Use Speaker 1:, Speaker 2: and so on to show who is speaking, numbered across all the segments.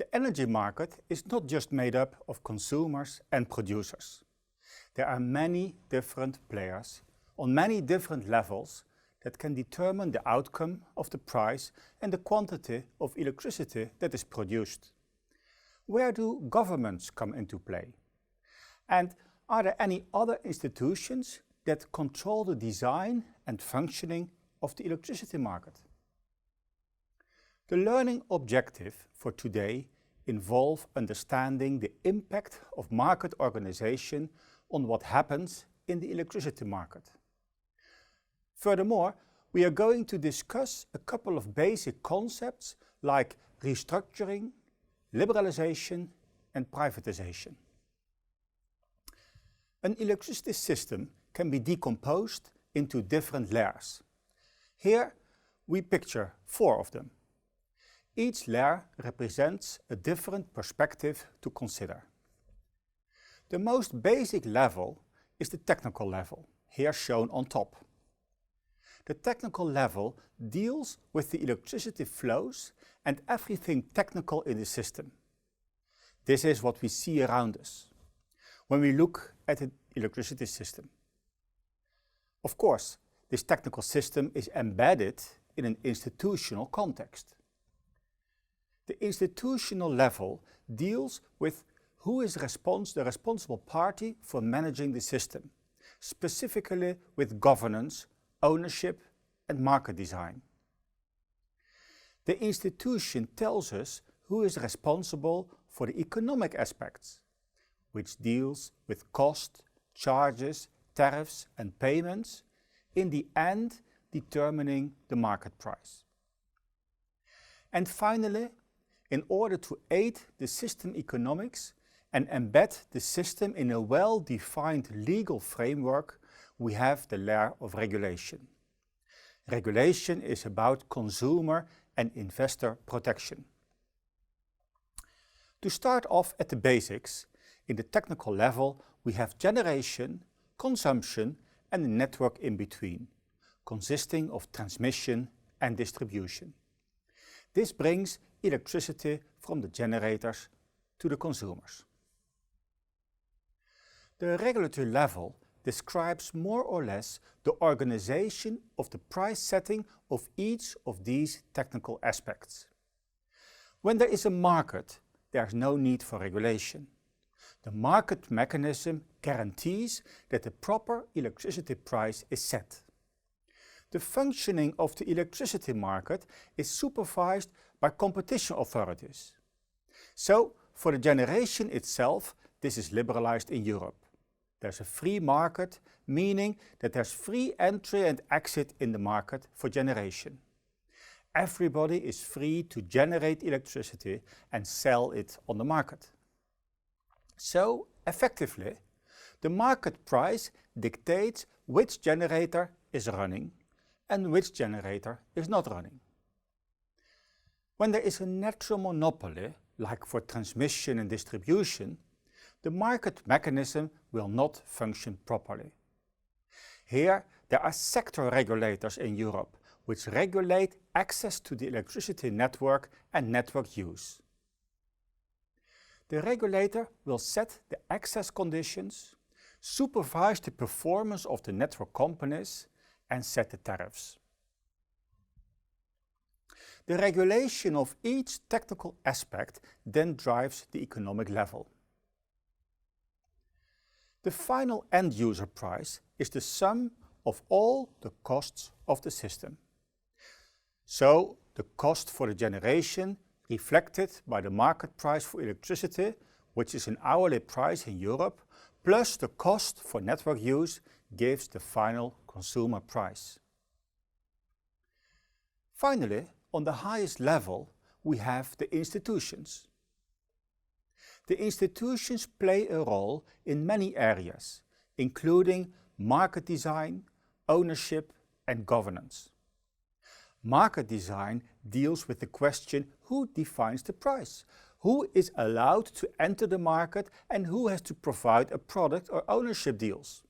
Speaker 1: The energy market is not just made up of consumers and producers. There are many different players on many different levels that can determine the outcome of the price and the quantity of electricity that is produced. Where do governments come into play? And are there any other institutions that control the design and functioning of the electricity market? The learning objective for today involves understanding the impact of market organization on what happens in the electricity market. Furthermore, we are going to discuss a couple of basic concepts like restructuring, liberalization and privatization. An electricity system can be decomposed into different layers. Here we picture 4 of them. Each layer represents a different perspective to consider. The most basic level is the technical level, here shown on top. The technical level deals with the electricity flows and everything technical in the system. This is what we see around us when we look at an electricity system. Of course, this technical system is embedded in an institutional context. The institutional level deals with who is the responsible party for managing the system, specifically with governance, ownership and market design. The institution tells us who is responsible for the economic aspects, which deals with cost, charges, tariffs and payments, in the end determining the market price. And finally, in order to aid the system economics and embed the system in a well-defined legal framework, we have the layer of regulation. Regulation is about consumer and investor protection. To start off at the basics, in the technical level we have generation, consumption and a network in between, consisting of transmission and distribution. This brings electricity from the generators to the consumers. The regulatory level describes more or less the organization of the price setting of each of these technical aspects. When there is a market, there is no need for regulation. The market mechanism guarantees that the proper electricity price is set. The functioning of the electricity market is supervised by competition authorities. So, for the generation itself, this is liberalized in Europe. There's a free market, meaning that there's free entry and exit in the market for generation. Everybody is free to generate electricity and sell it on the market. So, effectively, the market price dictates which generator is running and which generator is not running. When there is a natural monopoly, like for transmission and distribution, the market mechanism will not function properly. Here, there are sector regulators in Europe which regulate access to the electricity network and network use. The regulator will set the access conditions, supervise the performance of the network companies and set the tariffs. The regulation of each technical aspect then drives the economic level. The final end-user price is the sum of all the costs of the system. So, the cost for the generation reflected by the market price for electricity, which is an hourly price in Europe, plus the cost for network use gives the final consumer price. Finally, on the highest level, we have the institutions. The institutions play a role in many areas, including market design, ownership and governance. Market design deals with the question who defines the price, who is allowed to enter the market and who has to provide a product or ownership deals.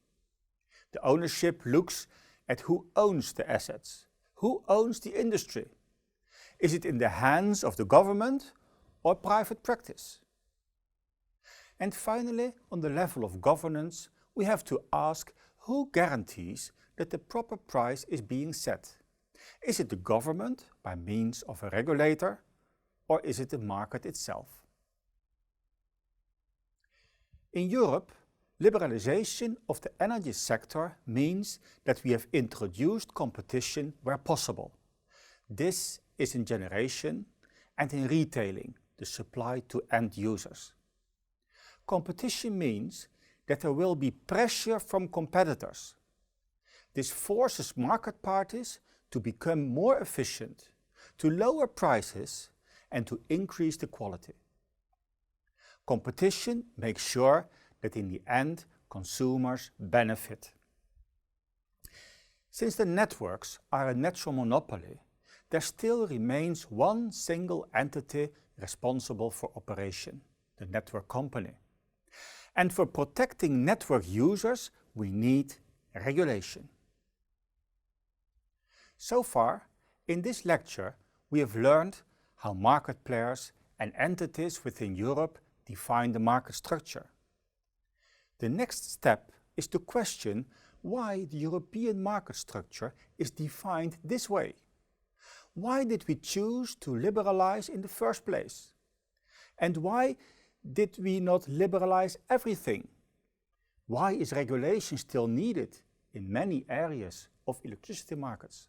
Speaker 1: The ownership looks at who owns the assets, who owns the industry. Is it in the hands of the government or private practice? And finally, on the level of governance, we have to ask who guarantees that the proper price is being set. Is it the government by means of a regulator, or is it the market itself? In Europe, liberalization of the energy sector means that we have introduced competition where possible. This is in generation and in retailing, the supply to end users. Competition means that there will be pressure from competitors. This forces market parties to become more efficient, to lower prices and to increase the quality. Competition makes sure that in the end consumers benefit. Since the networks are a natural monopoly, there still remains one single entity responsible for operation, the network company. And for protecting network users, we need regulation. So far, in this lecture, we have learned how market players and entities within Europe define the market structure. The next step is to question why the European market structure is defined this way. Why did we choose to liberalize in the first place? And why did we not liberalize everything? Why is regulation still needed in many areas of electricity markets?